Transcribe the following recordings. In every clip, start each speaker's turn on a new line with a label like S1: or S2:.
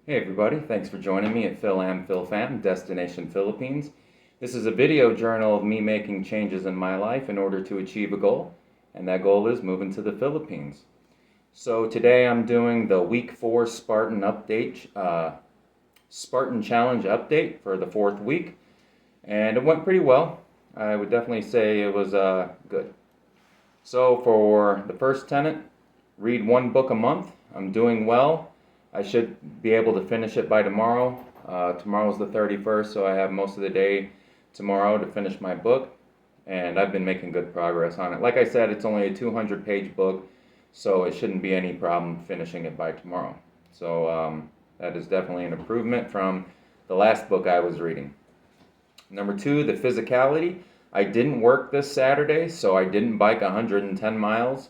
S1: Hey everybody, thanks for joining me at Fil-Am, Fil-Fam, Destination Philippines. This is a video journal of me making changes in my life in order to achieve a goal, and that goal is moving to the Philippines. So today I'm doing the week 4 Spartan challenge update for the 4th week, and it went pretty well. I would definitely say it was good. So for the first tenet, read one book a month. I'm doing well. I should be able to finish it by tomorrow. Tomorrow's the 31st, so I have most of the day tomorrow to finish my book, and I've been making good progress on it. Like I said, it's only a 200-page book, so it shouldn't be any problem finishing it by tomorrow. So that is definitely an improvement from the last book I was reading. Number 2, the physicality. I didn't work this Saturday, so I didn't bike 110 miles.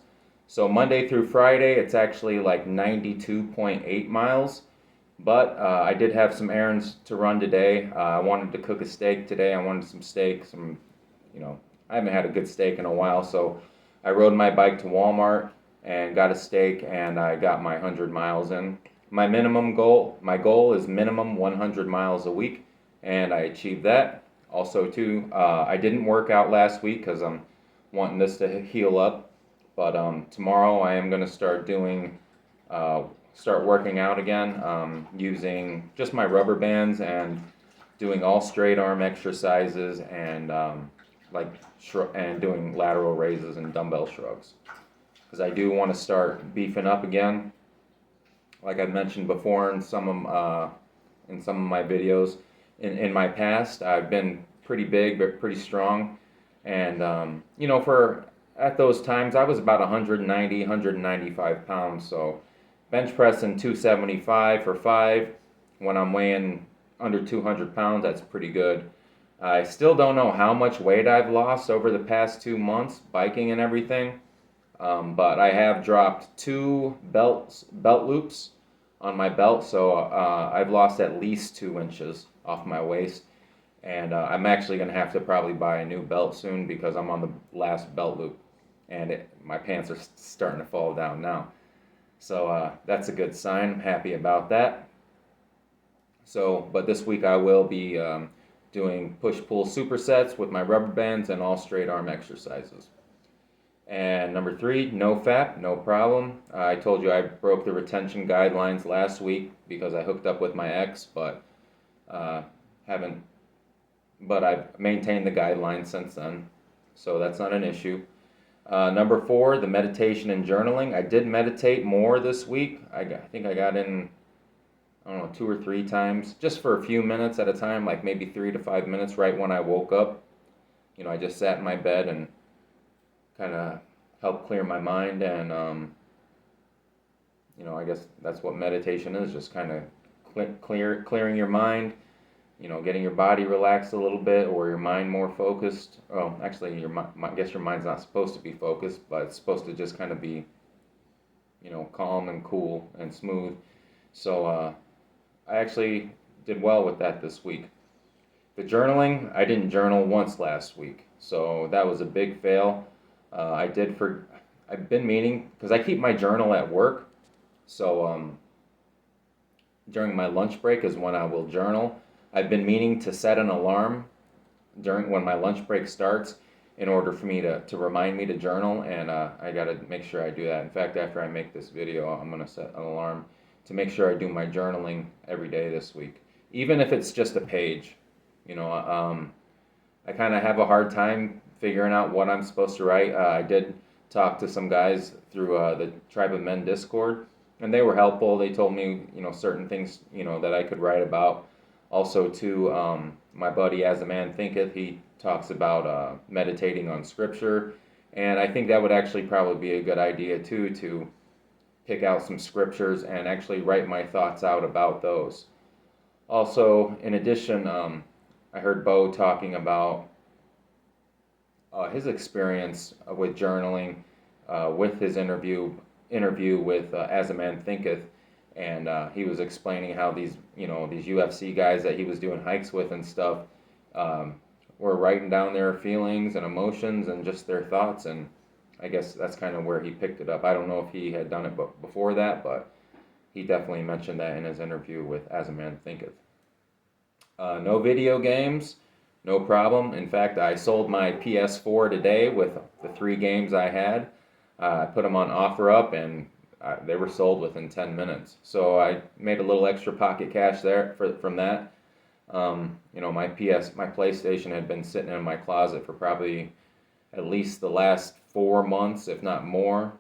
S1: So Monday through Friday, it's actually like 92.8 miles. But I did have some errands to run today. I wanted to cook a steak today. I wanted some steak, I haven't had a good steak in a while, so I rode my bike to Walmart and got a steak, and I got my 100 miles in. My goal is minimum 100 miles a week, and I achieved that. Also, too, I didn't work out last week because I'm wanting this to heal up. But tomorrow I am going to start working out again, using just my rubber bands and doing all straight arm exercises and and doing lateral raises and dumbbell shrugs. Because I do want to start beefing up again. Like I mentioned before in some of my videos, in my past, I've been pretty big but pretty strong, and for at those times I was about 190, 195 pounds. So bench pressing 275 for 5 when I'm weighing under 200 pounds, that's pretty good. I still don't know how much weight I've lost over the past 2 months biking and everything, but I have dropped 2 belt loops on my belt, so I've lost at least 2 inches off my waist, and I'm actually going to have to probably buy a new belt soon because I'm on the last belt loop, and my pants are starting to fall down now. So that's a good sign. I'm happy about that. So, but this week I will be doing push-pull supersets with my rubber bands and all straight arm exercises. And number 3, no fap, no problem. I told you I broke the retention guidelines last week because I hooked up with my ex, but haven't. But I've maintained the guidelines since then, so that's not an issue. Number 4, the meditation and journaling. I did meditate more this week. I think I got in, I don't know, 2 or 3 times, just for a few minutes at a time, like maybe 3 to 5 minutes right when I woke up. I just sat in my bed and kind of helped clear my mind, and I guess that's what meditation is, just kind of clearing your mind, getting your body relaxed a little bit or your mind more focused. Oh, actually, I guess your mind's not supposed to be focused, but it's supposed to just kind of be, calm and cool and smooth. So I actually did well with that this week. The journaling, I didn't journal once last week, so that was a big fail. I've been meaning, because I keep my journal at work, so during my lunch break is when I will journal. I've been meaning to set an alarm when my lunch break starts in order for me to remind me to journal, and I got to make sure I do that. In fact, after I make this video, I'm going to set an alarm to make sure I do my journaling every day this week, even if it's just a page. I kind of have a hard time figuring out what I'm supposed to write. I did talk to some guys through the Tribe of Men Discord, and they were helpful. They told me, certain things, that I could write about. Also, too, my buddy As a Man Thinketh, he talks about meditating on scripture, and I think that would actually probably be a good idea, too, to pick out some scriptures and actually write my thoughts out about those. Also, in addition, I heard Bo talking about his experience with journaling, with his interview with As a Man Thinketh, and he was explaining how these UFC guys that he was doing hikes with and stuff were writing down their feelings and emotions and just their thoughts, and I guess that's kind of where he picked it up. I don't know if he had done it before that, but He definitely mentioned that in his interview with As a Man Thinketh. No video games, no problem. In fact, I sold my PS4 today with the 3 games I had. I put them on OfferUp, and they were sold within 10 minutes. So I made a little extra pocket cash there from that. My PlayStation had been sitting in my closet for probably at least the last 4 months, if not more.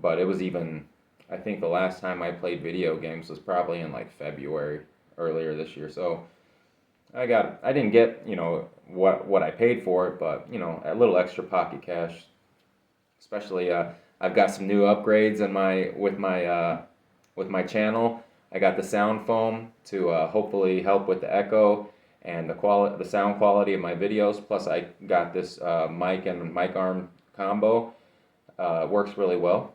S1: But it was even, I think the last time I played video games was probably in like February earlier this year. So I didn't get, what I paid for it, but, a little extra pocket cash. Especially, I've got some new upgrades with my channel. I got the sound foam to hopefully help with the echo and the sound quality of my videos. Plus, I got this mic and mic arm combo. It works really well.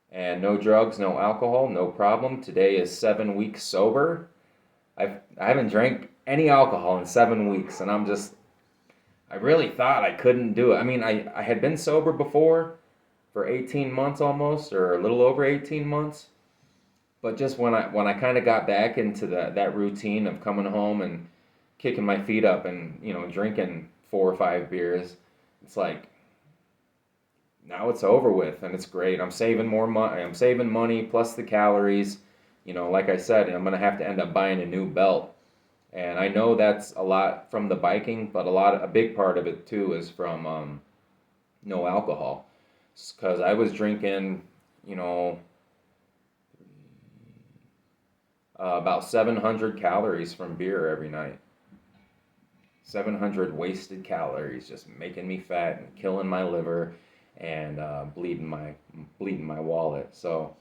S1: And no drugs, no alcohol, no problem. Today is 7 weeks sober. I haven't drank any alcohol in 7 weeks, and I really thought I couldn't do it. I mean, I had been sober before for 18 months almost, or a little over 18 months. But just when I kind of got back into that routine of coming home and kicking my feet up and, drinking 4 or 5 beers, it's like, now it's over with and it's great. I'm saving more money. I'm saving money plus the calories. Like I said, I'm gonna have to end up buying a new belt, and I know that's a lot from the biking, but a big part of it too is from no alcohol, because I was drinking, about 700 calories from beer every night. 700 wasted calories, just making me fat and killing my liver and bleeding my wallet. So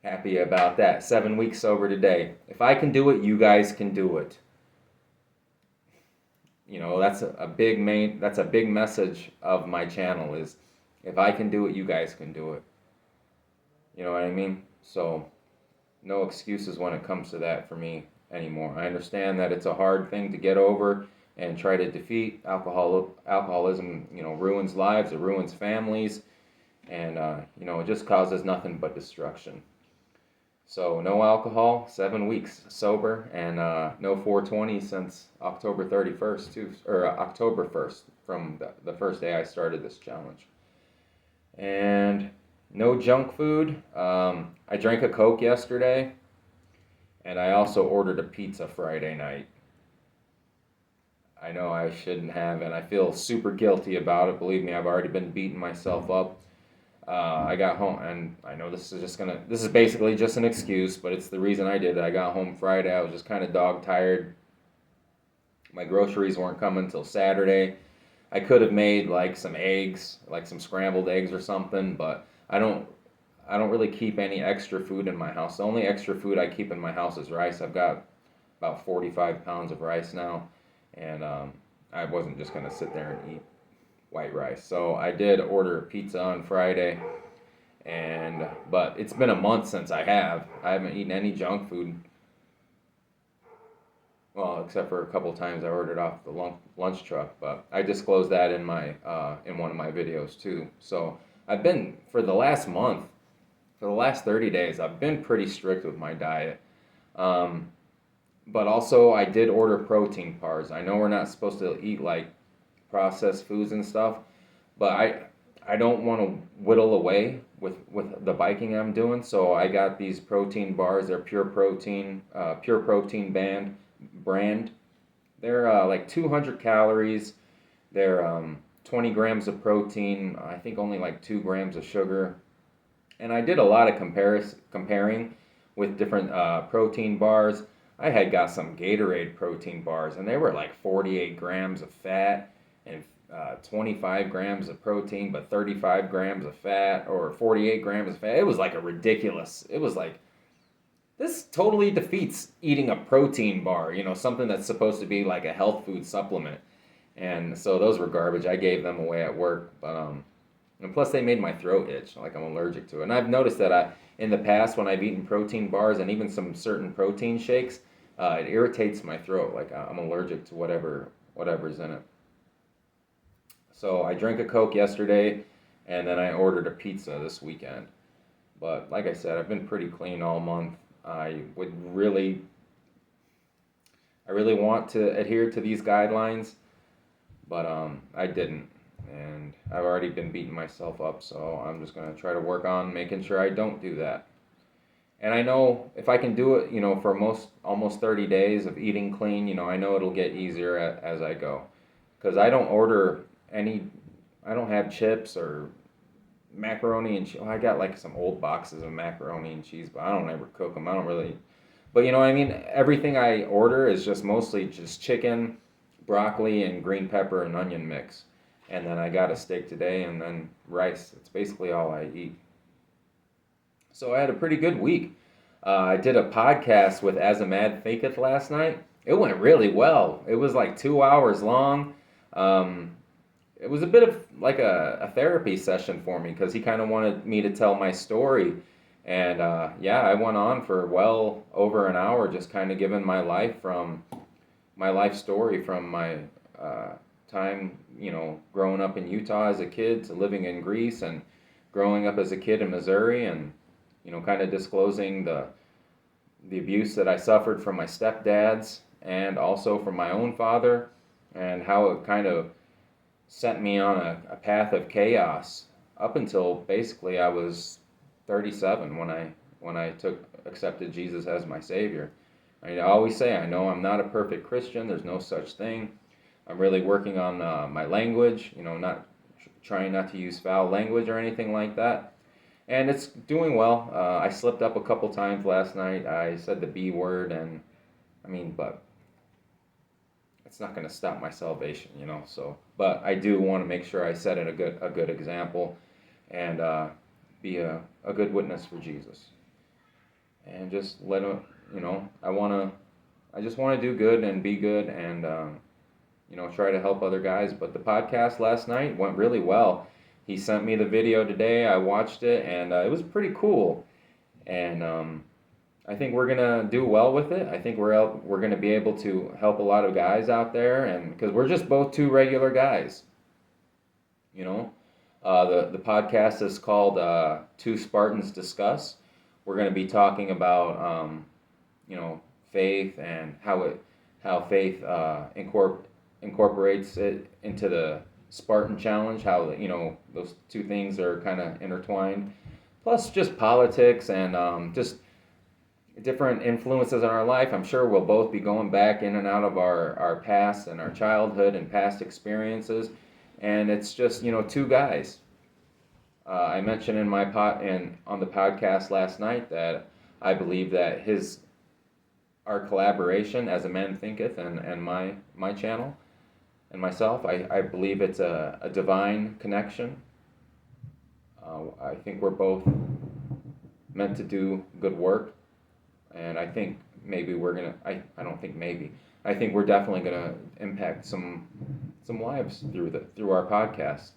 S1: happy about that. 7 weeks sober today. If I can do it, you guys can do it. That's a big message of my channel is, if I can do it, you guys can do it. You know what I mean? So no excuses when it comes to that for me anymore. I understand that it's a hard thing to get over and try to defeat. Alcoholism, ruins lives, it ruins families, and it just causes nothing but destruction. So no alcohol, 7 weeks sober, and no 420 since October 31st too, or October 1st, from the first day I started this challenge. And no junk food. I drank a Coke yesterday, and I also ordered a pizza Friday night. I know I shouldn't have, and I feel super guilty about it. Believe me, I've already been beating myself up. I got home, and I know this is basically just an excuse, but it's the reason I did it. I got home Friday, I was just kind of dog tired. My groceries weren't coming until Saturday. I could have made like some eggs, like some scrambled eggs or something, but I don't really keep any extra food in my house. The only extra food I keep in my house is rice. I've got about 45 pounds of rice now, and I wasn't just going to sit there and eat white rice. So I did order a pizza on Friday, but it's been a month since I haven't eaten any junk food. Well, except for a couple of times I ordered off the lunch truck, but I disclosed that in one of my videos too. So I've been, for the last 30 days, I've been pretty strict with my diet. But also I did order protein bars. I know we're not supposed to eat like processed foods and stuff, but I don't want to whittle away with the biking I'm doing, so I got these protein bars. They're pure protein brand. They're like 200 calories. They're 20 grams of protein. I think only like 2 grams of sugar. And I did a lot of comparing with different protein bars. I had got some Gatorade protein bars, and they were like 48 grams of fat and 25 grams of protein, but 35 grams of fat, or 48 grams of fat. It was like it was like, this totally defeats eating a protein bar, something that's supposed to be like a health food supplement. And so those were garbage. I gave them away at work, but and plus they made my throat itch, like I'm allergic to it. And I've noticed that in the past, when I've eaten protein bars and even some certain protein shakes, it irritates my throat, like I'm allergic to whatever's in it. So I drank a Coke yesterday, and then I ordered a pizza this weekend. But like I said, I've been pretty clean all month. I would really, I really want to adhere to these guidelines, but I didn't, and I've already been beating myself up. So I'm just gonna try to work on making sure I don't do that. And I know if I can do it, for almost 30 days of eating clean, I know it'll get easier as I go. Because I don't order any, I don't have chips or macaroni and cheese. Well, I got like some old boxes of macaroni and cheese, but I don't ever cook them. I don't really, but you know what I mean? Everything I order is just mostly just chicken, broccoli, and green pepper and onion mix. And then I got a steak today and then rice. It's basically all I eat. So I had a pretty good week. I did a podcast with As a Mad Thinketh last night. It went really well. It was like 2 hours long. Um, it was a bit of like a therapy session for me because he kind of wanted me to tell my story. And yeah, I went on for well over an hour just kind of giving my life story from my time, growing up in Utah as a kid to living in Greece and growing up as a kid in Missouri and kind of disclosing the abuse that I suffered from my stepdads and also from my own father, and how it kind of sent me on a path of chaos up until basically I was 37 when I accepted Jesus as my Savior. I always say I know I'm not a perfect Christian. There's no such thing. I'm really working on my language. Not trying not to use foul language or anything like that. And it's doing well. I slipped up a couple times last night. I said the B word, and but it's not going to stop my salvation, So, but I do want to make sure I set it a good example, and be a good witness for Jesus, and just let him. I just want to do good and be good, and try to help other guys. But the podcast last night went really well. He sent me the video today. I watched it, and it was pretty cool. And I think we're gonna do well with it. I think we're gonna be able to help a lot of guys out there, and because we're just both two regular guys. The podcast is called Two Spartans Discuss. We're gonna be talking about faith and how faith incorporates it into the Spartan challenge, how those two things are kind of intertwined, plus just politics and just different influences in our life. I'm sure we'll both be going back in and out of our past and our childhood and past experiences, and it's just two guys. I mentioned in on the podcast last night that I believe that our collaboration as a man thinketh and my channel and myself, I believe it's a divine connection. I think we're both meant to do good work, and I think maybe I don't think maybe. I think we're definitely gonna impact some lives through our podcast.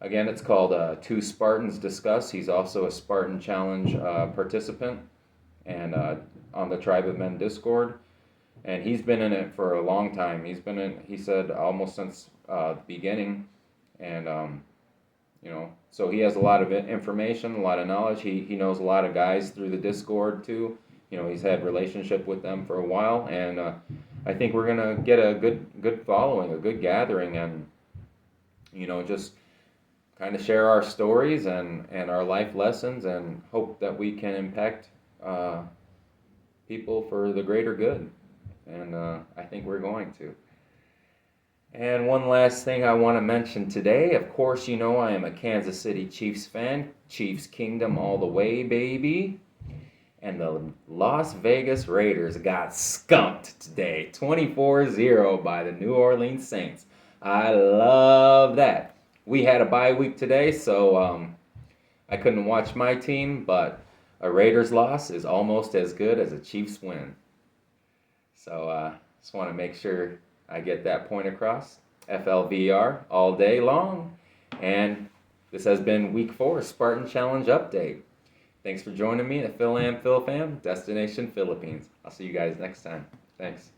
S1: Again, it's called Two Spartans Discuss. He's also a Spartan Challenge participant, and on the Tribe of Men Discord. And he's been in it for a long time. He said, almost since the beginning. And, so he has a lot of information, a lot of knowledge. He knows a lot of guys through the Discord, too. He's had relationship with them for a while. And I think we're going to get a good following, a good gathering, and, just kind of share our stories and our life lessons, and hope that we can impact people for the greater good. And I think we're going to. And one last thing I want to mention today, of course, I am a Kansas City Chiefs fan. Chiefs Kingdom all the way, baby. And the Las Vegas Raiders got skunked today, 24-0 by the New Orleans Saints. I love that. We had a bye week today, so I couldn't watch my team, but a Raiders loss is almost as good as a Chiefs win. So just want to make sure I get that point across. FLVR all day long. And this has been Week 4 Spartan Challenge Update. Thanks for joining me at Fil-Am, Fil-Fam, Destination Philippines. I'll see you guys next time. Thanks.